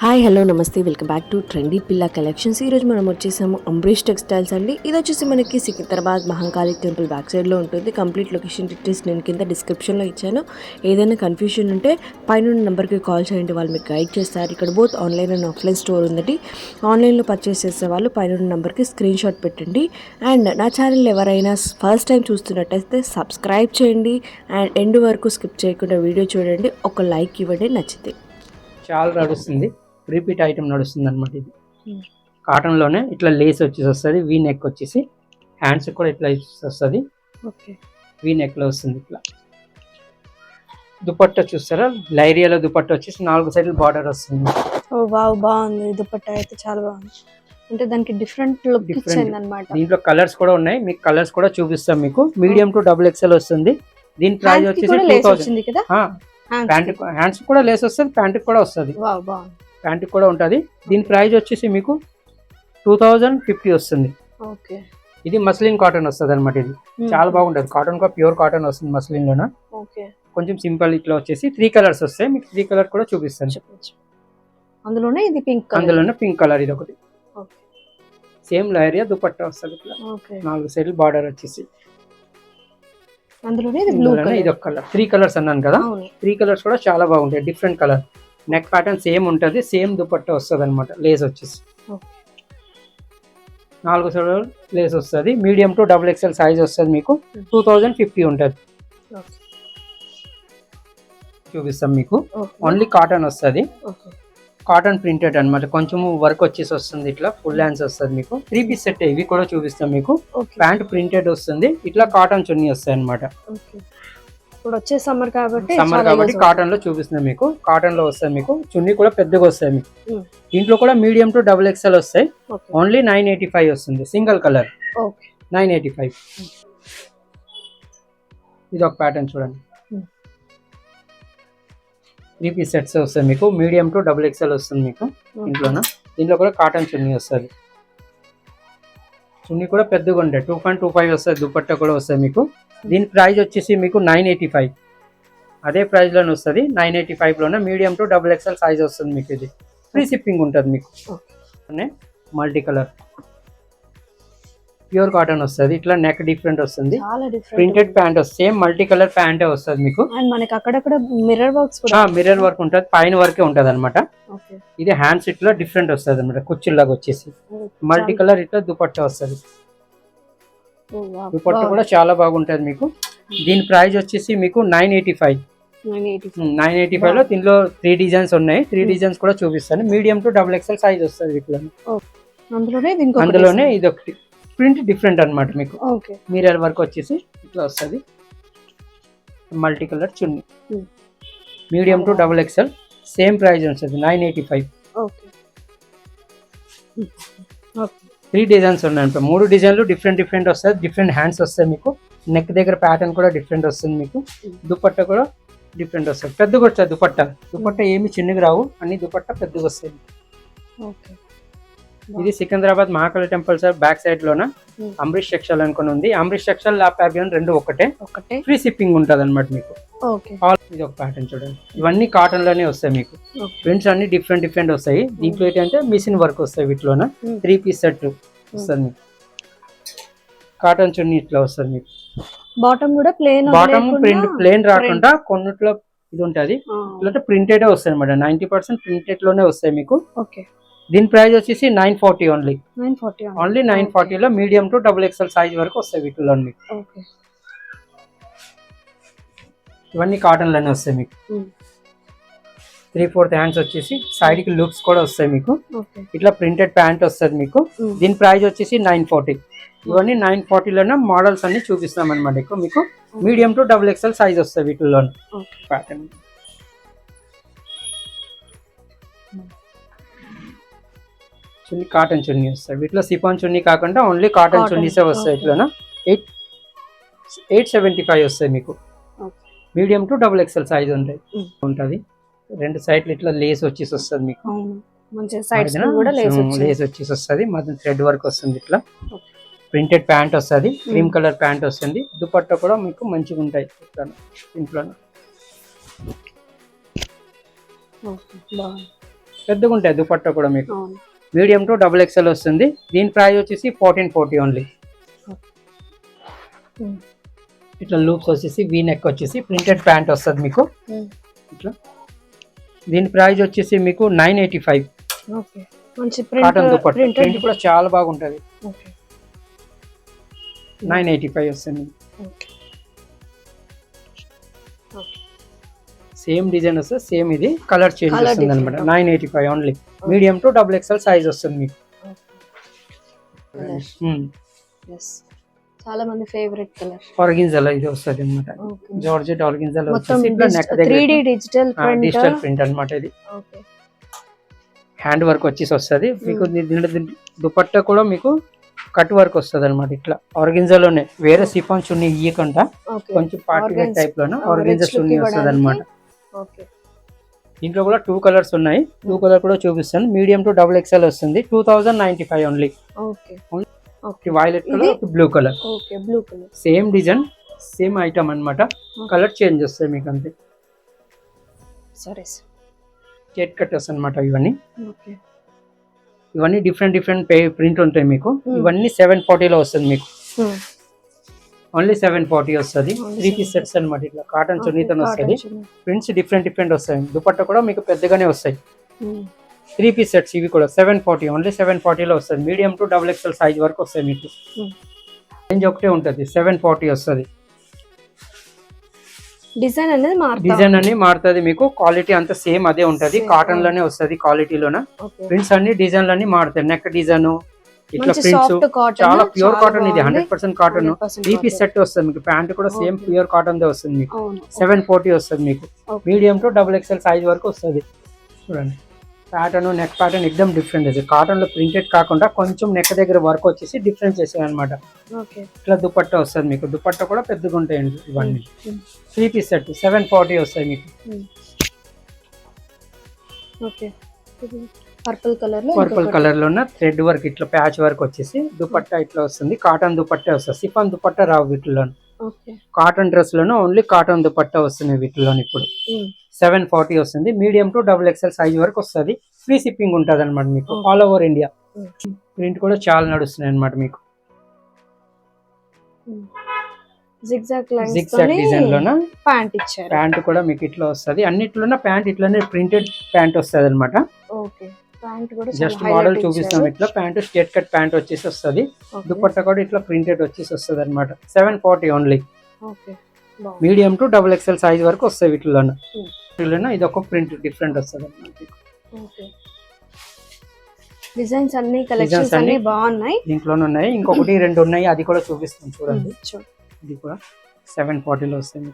Hi hello నమస్తే welcome back to trendy పిల్ల collections. ఈరోజు మనం వచ్చేసాము అంబరీష్ టెక్స్టైల్స్ అండి. ఇది వచ్చేసి మనకి సికింద్రాబాద్ మహంకాళి టెంపుల్ బ్యాక్ సైడ్లో ఉంటుంది. కంప్లీట్ లొకేషన్ డీటెయిల్స్ నేను కింద డిస్క్రిప్షన్లో ఇచ్చాను. ఏదైనా కన్ఫ్యూజన్ ఉంటే పైన నెంబర్కి కాల్ చేయండి, వాళ్ళు మీకు గైడ్ చేస్తారు. ఇక్కడ both online and offline store ఉందండి. ఆన్లైన్లో పర్చేస్ చేసే వాళ్ళు పైన నెంబర్కి స్క్రీన్ షాట్ పెట్టండి. అండ్ నా ఛానల్ ఎవరైనా ఫస్ట్ టైం చూస్తున్నట్టయితే సబ్స్క్రైబ్ చేయండి అండ్ ఎండ్ వరకు స్కిప్ చేయకుండా వీడియో చూడండి. ఒక లైక్ ఇవ్వండి నచ్చితే. చాలా నడుస్తుంది, రిపీట్ ఐటమ్ నడుస్తుంది అనమాట. ఇది కాటన్లోనే ఇట్లా లేస్ వచ్చేసి వస్తుంది. వీ నెక్ వచ్చేసి హ్యాండ్స్ కూడా ఇట్లా వస్తుంది. ఓకే, వీ నెక్లో వస్తుంది. ఇట్లా దుపట్టా చూస్తారా, లైరియాలో దుపట్టా వచ్చేసి 4 సైడ్లు బార్డర్ వస్తుంది. ఓ వావ్, బాగుంది. దుపట్టా అయితే చాలా బాగుంది. అంటే దానికి డిఫరెంట్ లుక్ ఇచ్చింది అన్నమాట. దీంట్లో కలర్స్ కూడా ఉన్నాయి, మీకు కలర్స్ కూడా చూపిస్తాం. మీకు మీడియం టు XXL వస్తుంది. దీని ప్రైస్ వచ్చేసి 2000 కదా. హ్యాండ్స్ కూడా లేస్ వస్తుంది, ప్యాంట్ కూడా వస్తుంది. ప్యాంట్ కూడా ఉంటుంది. దీని ప్రైస్ వచ్చేసి మీకు 2050 వస్తుంది. ఓకే, ఇది మస్లిన్ కాటన్ వస్తుంది అనమాట. ఇది చాలా బాగుంటుంది. కాటన్ కూడా ప్యూర్ కాటన్ వస్తుంది మస్లిన్ లోన. కొంచెం సింపుల్ ఇట్లా వచ్చేసి 3 కలర్స్ వస్తాయి. మీకు 3 కలర్ కూడా చూపిస్తాను. అందులోనే ఇది పింక్, అందులోనే పింక్ కలర్. ఇది ఒకటి సేమ్ లైరియా దుపట్టా వస్తుంది. ఇట్లా 4 సైడ్లు బార్డర్ వచ్చేసి అందులోనే ఇది ఒక కలర్. 3 కలర్స్ అన్నాను కదా. 3 కలర్స్ కూడా చాలా బాగుంటాయి. Different colour. Neck pattern same ఉంటుంది. సేమ్ దుపట్టా వస్తుంది అనమాట. లేస్ వచ్చేసి 4 సైడ్ లేస్ వస్తుంది. మీడియం టు XXL సైజ్ వస్తుంది. మీకు 2050 ఉంటుంది. చూపిస్తాం మీకు. ఓన్లీ కాటన్ వస్తుంది. కాటన్ ప్రింటెడ్ అనమాట. కొంచెం వర్క్ వచ్చేసి వస్తుంది. ఇట్లా ఫుల్ హ్యాండ్స్ వస్తుంది. మీకు 3 పీస్ సెట్. ఇవి కూడా చూపిస్తాం మీకు. ప్యాంట్ ప్రింటెడ్ వస్తుంది. ఇట్లా కాటన్ చున్నీ వస్తాయి అనమాట. ఇప్పుడు వచ్చే సమ్మర్ కాబట్టి కాటన్ లో చూపిస్తున్నాం మీకు. కాటన్ లో వస్తాయి. మీకు చున్నీ కూడా పెద్దగా వస్తాయి. మీకు దీంట్లో కూడా మీడియం టు XXL వస్తాయి. ఓన్లీ 985 వస్తుంది. Single colour 985. ఇది ఒక ప్యాటర్న్ చూడండి. 3 పీస్ సెట్స్ వస్తాయి మీకు. మీడియం టు XXL వస్తుంది మీకు. దీంట్లో కూడా కాటన్ చున్నీ వస్తుంది. చున్నీ కూడా పెద్దగా ఉంటాయి. 2.25 వస్తుంది. దుపట్టా కూడా వస్తాయి మీకు. దీని ప్రైస్ వచ్చేసి మీకు 985. అదే ప్రైస్ లోనే వస్తుంది. 985 లోనే మీడియం టు XXL సైజ్ వస్తుంది మీకు. ఇది ఫ్రీ షిప్పింగ్ ఉంటుంది మీకు. మల్టీ కలర్ ప్యూర్ కాటన్ వస్తుంది. ఇట్లా నెక్ డిఫరెంట్ వస్తుంది. ప్రింటెడ్ ప్యాంట్ వస్తుంది. సేమ్ మల్టీ కలర్ ప్యాంట్ వస్తుంది మీకు. మనకి అక్కడక్కడ మిర్రర్ వర్క్ ఉంటుంది. పైన వరకే ఉంటుంది అనమాట. ఇది హ్యాండ్స్ ఇట్లా డిఫరెంట్ వస్తుంది అనమాట. కుర్చీలాగా వచ్చేసి మల్టీ కలర్ ఇట్లా దుపట్టా వస్తుంది. దుపట్టా కూడా చాలా బాగుంటుంది మీకు. దీని ప్రైస్ వచ్చేసి మీకు 985. 985 లో దీంట్లో 3 డిజైన్స్ ఉన్నాయి. 3 డిజైన్స్ కూడా చూపిస్తాను. మీడియం టు XXL సైజ్ వస్తుంది వీటిలో. అందులోనే ఇది ఒకటి ప్రింట్ డిఫరెంట్ అనమాట మీకు. మిర్రర్ వర్క్ వచ్చేసి ఇట్లా వస్తుంది. Multi colour chunni. Medium to XXL same price వస్తుంది 985. 3 డిజైన్స్ ఉన్నాయి. 3 డిజైన్లు డిఫరెంట్ వస్తాయి. డిఫరెంట్ హ్యాండ్స్ వస్తాయి మీకు. నెక్ దగ్గర ప్యాటర్న్ కూడా డిఫరెంట్ వస్తుంది మీకు. దుపట్టా కూడా డిఫరెంట్ వస్తుంది. పెద్దగా వస్తుంది దుపట్టా ఏమి చిన్నగా రావు. అన్ని దుపట్టా పెద్దగా వస్తాయి. ఇది Secunderabad Mahakali temple sir back side లోన అంబరీష్ టెక్స్టైల్ అనుకుని ఉంది. అంబరీష్ టెక్స్టైల్ ల్యాబ్ ప్యాబియన్ రెండు ఒకటే. ఫ్రీ షిప్పింగ్ ఉంటుంది అనమాట మీకు. ఇది ఒక ప్యాటర్న్ చూడండి. ఇవన్నీ కాటన్ లోనే వస్తాయి మీకు. ప్రింట్స్ అన్ని డిఫరెంట్ వస్తాయి. దీంట్లో ఏంటంటే మిషన్ వర్క్ వస్తాయి. వీటిలోన 3 పీస్ సెట్ వస్తుంది మీకు. కాటన్ చున్నీ ఇట్లా వస్తుంది మీకు. బాటమ్ కూడా ప్లేన్ రాకుండా కొన్నిట్లో ఇది ఉంటుంది. ఇట్లా ప్రింటెడ్ వస్తాయి అనమాట. 90% ప్రింటెడ్ లోనే వస్తాయి మీకు. దీని ప్రైస్ వచ్చేసి 940 ఓన్లీ 940 లో మీడియం టు XXL సైజ్ వరకు వస్తాయి వీటిలో. ఇవన్నీ కాటన్ లోనే వస్తాయి మీకు. 3/4 హ్యాండ్స్ వచ్చేసి సైడ్ కి లుక్స్ కూడా వస్తాయి మీకు. ఇట్లా ప్రింటెడ్ ప్యాంట్ వస్తుంది మీకు. దీని ప్రైస్ వచ్చేసి 940. ఇవన్నీ 940 లోనే మోడల్స్ అన్ని చూపిస్తాం అనమాట. మీకు మీడియం టు XXL సైజ్ వస్తాయి వీటిలో. ప్యాటర్న్ చున్నీ కాటన్ చున్నీ వస్తాయి వీటిలో. సిఫాన్ చున్నీ కాకుండా ఓన్లీ కాటన్ చున్నీసే వస్తాయి. ఇట్లా 875 వస్తాయి మీకు. మీడియం టు XXL సైజ్ ఉంటుంది. 2 సైడ్లు ఇట్లా లేస్ వచ్చేసి వస్తుంది మీకు. లేస్ వచ్చేసి వస్తుంది. మధ్య థ్రెడ్ వర్క్ వస్తుంది. ఇట్లా ప్రింటెడ్ ప్యాంట్ వస్తుంది. క్రీమ్ కలర్ ప్యాంట్ వస్తుంది. దుపట్టా కూడా మీకు మంచిగా ఉంటాయి. ఇంట్లో పెద్దగా ఉంటాయి దుపట్టా కూడా మీకు. అవును. మీడియం టు డబుల్ ఎక్స్ఎల్ వస్తుంది. దీని ప్రైస్ వచ్చేసి 1440 ఓన్లీ. ఇట్లా లూప్స్ వచ్చేసి వీ నెక్ వచ్చేసి ప్రింటెడ్ ప్యాంట్ వస్తుంది మీకు ఇట్లా. దీని ప్రైస్ వచ్చేసి మీకు 985. ఓకే, మంచి కాటన్ దుపట్టా, ప్రింట్ కూడా చాలా బాగుంటది. 985 వస్తుంది. సేమ్ డిజైన్ వస్తుంది, సేమ్ ఇది కలర్ చేంజ్ వస్తుంది అనమాట. 985 only. Medium to double XL size వస్తుంది మీకు. చాలా మంది ఫేవరెట్ కలర్ ఆర్గెన్జాలో ఇది వస్తుంది అనమాట. జార్జెట్ ఆర్గెన్జాలో మొత్తం ఇట్లా నెక్ దగ్గర 3D డిజిటల్ ప్రింట్ అనమాట. ఇది ఓకే, హ్యాండ్ వర్క్ వచ్చేసి వస్తుంది మీకు. దుపట్టా కూడా మీకు కట్ వర్క్ వస్తుంది అనమాట. ఇట్లా ఆర్గెన్జాలోనే, వేరే సిఫాన్ చున్నీ ఇయ్యకుండా కొంచెం పార్టీ వేర్ టైప్ లోనే ఆర్గెన్జా చున్నీ వస్తుంది అనమాట. దీంట్లో కూడా 2 కలర్స్ ఉన్నాయి. 2 కలర్ కూడా చూపిస్తాను. మీడియం టు డబుల్ ఎక్స్ఎల్ వస్తుంది. 2095 only. Violet colour, blue colour. Same design, same item అన్నమాట. కలర్ చేంజ్ వస్తాయి మీకు అంతే. స్ట్రైట్ కట్టర్స్ అన్నమాట ఇవన్నీ. ఇవన్నీ డిఫరెంట్ ప్రింట్ ఉంటాయి మీకు. ఇవన్నీ 740 లో వస్తుంది మీకు. ఓన్లీ 740 వస్తుంది. 3 పీస్ సెట్స్ అన్నమాట. ఇట్లా కాటన్ చున్నీతో వస్తుంది. ప్రింట్స్ డిఫరెంట్ వస్తాయి. దుపట్టా కూడా మీకు పెద్దగానే వస్తాయి. 3 పీస్ సెట్స్ ఇవి కూడా 740, ఓన్లీ 740 లో వస్తుంది. Medium to double XL size వరకు వస్తాయి మీకు. రేంజ్ ఒకటే ఉంటుంది, 740 వస్తుంది. డిజైన్ అనేది మారుతుంది మీకు. క్వాలిటీ అంతా సేమ్ అదే ఉంటది. కాటన్ లోనే వస్తుంది క్వాలిటీలోన. ప్రింట్స్ అన్ని డిజైన్ అన్ని మారుతాయి. నెక్ డిజైన్ ఇట్లా ప్రింట్స్ చాలా ప్యూర్ కాటన్. ఇది 100% కాటన్. 3 పీస్ సెట్ వస్తుంది మీకు. ప్యాంట్ కూడా సేమ్ ప్యూర్ కాటన్ దే వస్తుంది మీకు. 740 వస్తుంది మీకు. Medium to double XL size వరకు వస్తుంది. చూడండి, ప్యాటర్న్, నెక్ ప్యాటర్న్ ఎక్దమ్ డిఫరెంట్. ఇది కాటన్ లో ప్రింటెడ్ కాకుండా కొంచెం నెక్ దగ్గర వర్క్ వచ్చేసి డిఫరెంట్ చేసాయి అనమాట. ఇట్లా దుపట్టా వస్తుంది మీకు. దుపట్టా కూడా పెద్దగా ఉంటాయండి ఇవన్నీ. 3 పీస్ సెట్ 740 వస్తాయి మీకు. పర్పుల్ కలర్ లో ఉన్న థ్రెడ్ వర్క్, ఇట్లా ప్యాచ్ వర్క్ వచ్చేసి దుపట్టా ఇట్లా వస్తుంది. కాటన్ దుపట్టా వస్తుంది. సిఫాన్ దుపట్టా రావు వీటిలో. కాటన్ డ్రెస్ లోనే ఓన్లీ కాటన్ దుపట్టా వస్తుంది వీటిలో. ఇప్పుడు 740 వస్తుంది. Medium to double XL size వరకు వస్తుంది. ఫ్రీ షిప్పింగ్ ఉంటుంది అనమాట మీకు ఆల్ ఓవర్ ఇండియా. ప్రింట్ కూడా చాలా నడుస్తున్నాయి అనమాట మీకు. జిగ్జాగ్ డిజైన్ లోన ప్యాంట్ కూడా మీకు ఇట్లా వస్తుంది. అన్నిట్లోనే ప్యాంట్ ఇట్లానే ప్రింటెడ్ ప్యాంట్ వస్తుంది అనమాట. జస్ట్ మోడల్ చూపిస్తాం. ఇట్లా ప్యాంట్ స్ట్రేట్ కట్ ప్యాంట్ వచ్చేసి వస్తుంది. దుపట్టా కూడా ఇట్లా ప్రింటెడ్ వచ్చేసి వస్తుంది అనమాట. 740 only. Medium to double XL size వరకు వస్తాయి వీటిలోన. ఇది ఒక ప్రింట్ డిఫరెంట్ వస్తుంది అన్నమాట. డిజైన్స్ అన్ని కలెక్షన్స్ అన్ని బాగున్నాయి. దీంట్లోనే ఉన్నాయి. ఇంకొకటి 2 ఉన్నాయి, అది కూడా చూపిస్తాం చూడండి. ఇది కూడా 740 లో వస్తుంది.